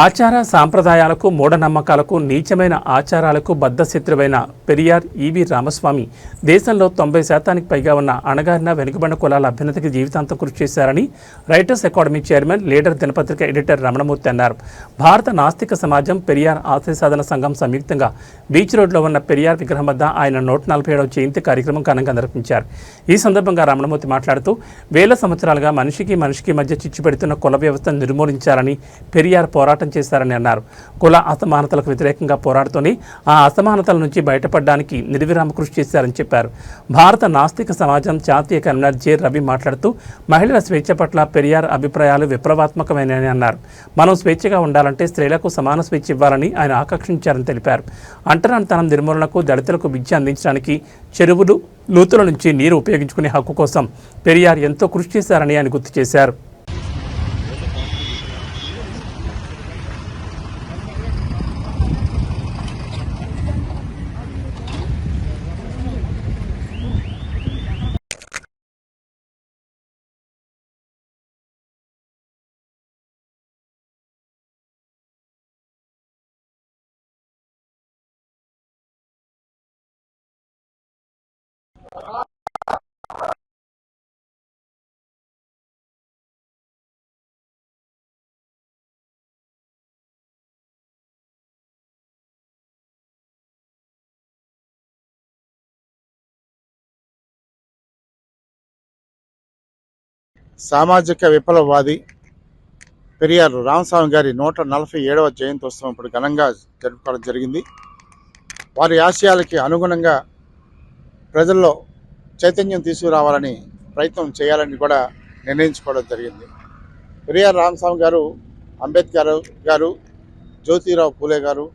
ఆచార సాంప్రదాయాలకు మూఢనమ్మకాలకు నీచమైన ఆచారాలకు బద్ధశత్రువైన పెరియార్ ఈవి రామస్వామి దేశంలో 90% పైగా ఉన్న అణగారిన వెనుకబడిన కులాల అభ్యున్నతికి జీవితాంతం కృషి చేశారని రైటర్స్ అకాడమీ చైర్మన్ లీడర్ దినపత్రిక ఎడిటర్ రమణమూర్తి అన్నారు. భారత నాస్తిక సమాజం పెరియార్ ఆశయ సాధన సంఘం సంయుక్తంగా బీచ్ రోడ్లో ఉన్న పెరియార్ విగ్రహం వద్ద ఆయన 147వ జయంతి కార్యక్రమం ఘనంగా నిర్వహించారు. ఈ సందర్భంగా రమణమూర్తి మాట్లాడుతూ వేల సంవత్సరాలుగా మనిషికి మధ్య చిచ్చు పెడుతున్న కుల వ్యవస్థను నిర్మూలించాలని పెరియార్ పోరాటం చేశారని అన్నారు. కుల అసమానతలకు వ్యతిరేకంగా పోరాడుతూనే ఆ అసమానతల నుంచి బయటపడడానికి నిర్విరామ కృషి చేశారని చెప్పారు. భారత నాస్తిక సమాజం జాతీయ కన్వీనర్ జె రవి మాట్లాడుతూ మహిళల స్వేచ్ఛ పట్ల పెరియార్ అభిప్రాయాలు విప్లవాత్మకమైనని అన్నారు. మనం స్వేచ్ఛగా ఉండాలంటే స్త్రీలకు సమాన స్వేచ్ఛ ఇవ్వాలని ఆయన ఆకాంక్షించారని తెలిపారు. అంటరానితనం నిర్మూలనకు, దళితులకు విద్య అందించడానికి చెరువులు, నూతుల నుంచి నీరు ఉపయోగించుకునే హక్కు కోసం పెరియార్ ఎంతో కృషి చేశారని ఆయన గుర్తు చేశారు. సామాజిక విప్లవవాది పెరియార్ రామస్వామి గారి 147వ జయంతోత్సవం ఇప్పుడు ఘనంగా జరుపుకోవడం జరిగింది. వారి ఆశయాలకి అనుగుణంగా ప్రజల్లో చైతన్యం తీసుకురావాలని ప్రయత్నం చేయాలని కూడా నిర్ణయించుకోవడం జరిగింది. పెరియార్ రామస్వామి గారు, అంబేద్కర్ గారు, జ్యోతిరావు పూలే గారు,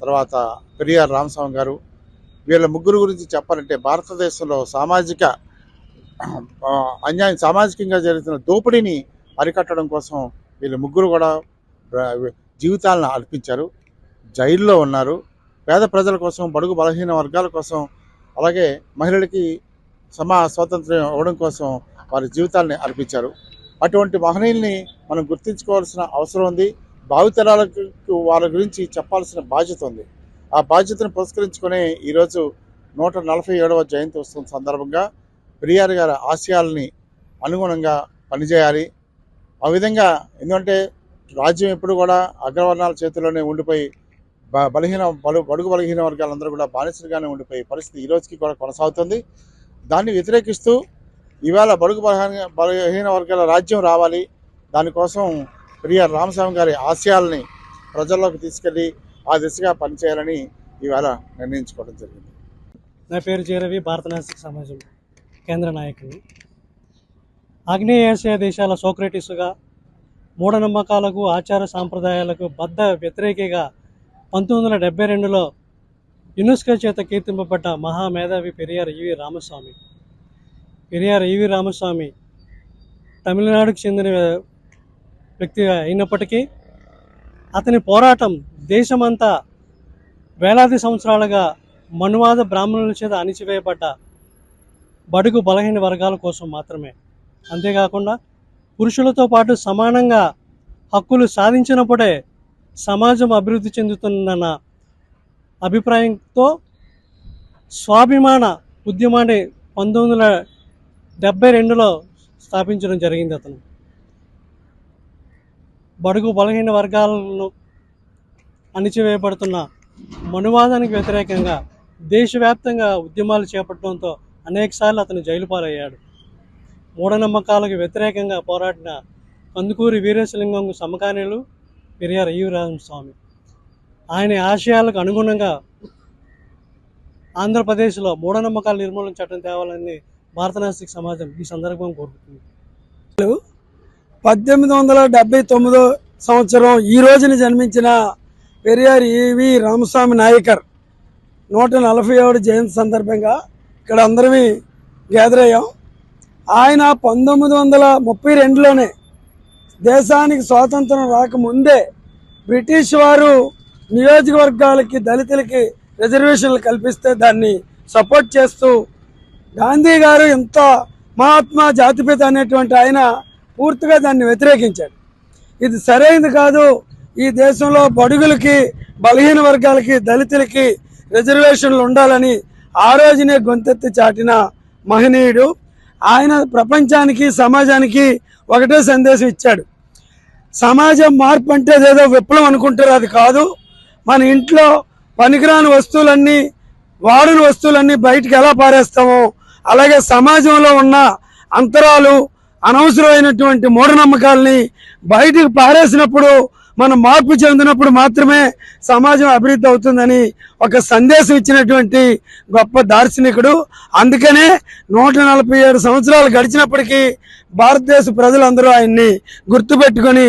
తర్వాత పెరియార్ రామస్వామి గారు, వీళ్ళ ముగ్గురు గురించి చెప్పాలంటే భారతదేశంలో సామాజికంగా జరుగుతున్న దోపిడీని అరికట్టడం కోసం వీళ్ళు ముగ్గురు కూడా జీవితాలను అర్పించారు. జైల్లో ఉన్నారు. పేద ప్రజల కోసం, బడుగు బలహీన వర్గాల కోసం, అలాగే మహిళలకి స్వాతంత్ర్యం ఇవ్వడం కోసం వారి జీవితాలని అర్పించారు. అటువంటి మహనీయుల్ని మనం గుర్తించుకోవాల్సిన అవసరం ఉంది. భావితరాలకు వాళ్ళ గురించి చెప్పాల్సిన బాధ్యత ఉంది. ఆ బాధ్యతను పురస్కరించుకొని ఈరోజు 147వ జయంతి ఉత్సవం సందర్భంగా పెరియార్ గారి ఆశయాలని అనుగుణంగా పనిచేయాలి. ఆ విధంగా ఎందుకంటే రాజ్యం ఎప్పుడు కూడా అగ్రవర్ణాల చేతుల్లోనే ఉండిపోయి బడుగు బలహీన వర్గాలందరూ కూడా బానిసలుగానే ఉండిపోయే పరిస్థితి ఈ రోజుకి కూడా కొనసాగుతుంది. దాన్ని వ్యతిరేకిస్తూ ఇవాళ బడుగు బలహీన వర్గాల రాజ్యం రావాలి. దానికోసం పెరియార్ రామస్వామి గారి ఆశయాలని ప్రజల్లోకి తీసుకెళ్ళి ఆ దిశగా పనిచేయాలని ఇవాళ నిర్ణయించుకోవడం జరిగింది. నా పేరు జె రవి, భారత నాస్తిక సమాజం కేంద్ర నాయకుడిని. ఆగ్నేయాసియా దేశాల సోక్రటీస్గా, మూఢనమ్మకాలకు, ఆచార సాంప్రదాయాలకు బద్ధ వ్యతిరేకిగా 1972లో యునెస్కో చేత కీర్తింపబడ్డ మహామేధావి పెరియార్ ఈవి రామస్వామి. పెరియార్ ఈవి రామస్వామి తమిళనాడుకు చెందిన వ్యక్తి అయినప్పటికీ అతని పోరాటం దేశమంతా వేలాది సంవత్సరాలుగా మనువాద బ్రాహ్మణుల చేత అణిచివేయబడ్డ బడుగు బలహీన వర్గాల కోసం మాత్రమే. అంతేకాకుండా పురుషులతో పాటు సమానంగా హక్కులు సాధించినప్పుడే సమాజం అభివృద్ధి చెందుతుందన్న అభిప్రాయంతో స్వాభిమాన ఉద్యమాన్ని 1972లో స్థాపించడం జరిగింది. అతను బడుగు బలహీన వర్గాలను అణిచివేయబడుతున్న మనువాదానికి వ్యతిరేకంగా దేశవ్యాప్తంగా ఉద్యమాలు చేపట్టడంతో అనేకసార్లు అతను జైలు పాలయ్యాడు. మూఢనమ్మకాలకు వ్యతిరేకంగా పోరాడిన కందుకూరి వీరేశలింగం సమకాలీనులు పెరియార్ ఈవి రామస్వామి. ఆయన ఆశయాలకు అనుగుణంగా ఆంధ్రప్రదేశ్లో మూఢనమ్మకాల నిర్మూలన చట్టం తేవాలని భారత నాస్తిక సమాజం ఈ సందర్భం కోరుకుంటుంది. 1879 సంవత్సరం ఈ రోజున జన్మించిన పెరియార్ ఈవి రామస్వామి నాయకర్ 147వ జయంతి సందర్భంగా ఇక్కడ అందరమీ గ్యాదర్ అయ్యాం. ఆయన 1932లోనే దేశానికి స్వాతంత్రం రాకముందే బ్రిటిష్ వారు నియోజకవర్గాలకి, దళితులకి రిజర్వేషన్లు కల్పిస్తే దాన్ని సపోర్ట్ చేస్తూ గాంధీ గారు ఎంత మహాత్మా జాతిపిత అనేటువంటి ఆయన పూర్తిగా దాన్ని వ్యతిరేకించాడు. ఇది సరైనది కాదు, ఈ దేశంలో బడుగులకి, బలహీన వర్గాలకి, దళితులకి రిజర్వేషన్లు ఉండాలని ఆ రోజునే గొంతెత్తి చాటిన మహనీయుడు. ఆయన ప్రపంచానికి, సమాజానికి ఒకటే సందేశం ఇచ్చాడు. సమాజం మార్పు అంటే ఏదో విప్లవం అనుకుంటారు, అది కాదు. మన ఇంట్లో పనికిరాని వస్తువులన్నీ, వాడిన వస్తువులన్నీ బయటికి ఎలా పారేస్తామో అలాగే సమాజంలో ఉన్న అంతరాలు, అనవసరమైనటువంటి మూఢనమ్మకాలని బయటికి పారేసినప్పుడు, మనం మార్పు చెందినప్పుడు మాత్రమే సమాజం అభివృద్ధి అవుతుందని ఒక సందేశం ఇచ్చినటువంటి గొప్ప దార్శనికుడు. అందుకనే 147 సంవత్సరాలు గడిచినప్పటికీ భారతదేశ ప్రజలందరూ ఆయన్ని గుర్తుపెట్టుకొని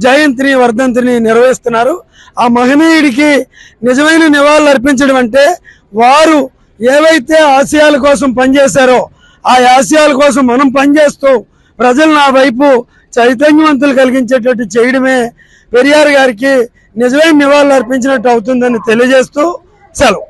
జయంతిని, వర్ధంతిని నిర్వహిస్తున్నారు. ఆ మహనీయుడికి నిజమైన నివాళులు అర్పించడం అంటే వారు ఏవైతే ఆశయాల కోసం పనిచేశారో ఆ ఆశయాల కోసం మనం పనిచేస్తూ ప్రజలను ఆ వైపు చైతన్యవంతులు కలిగించేటట్టు చేయడమే పెరియార్ గారికి నిజమైన నివాళులు అర్పించినట్టు అవుతుందని తెలియజేస్తూ సెలవు.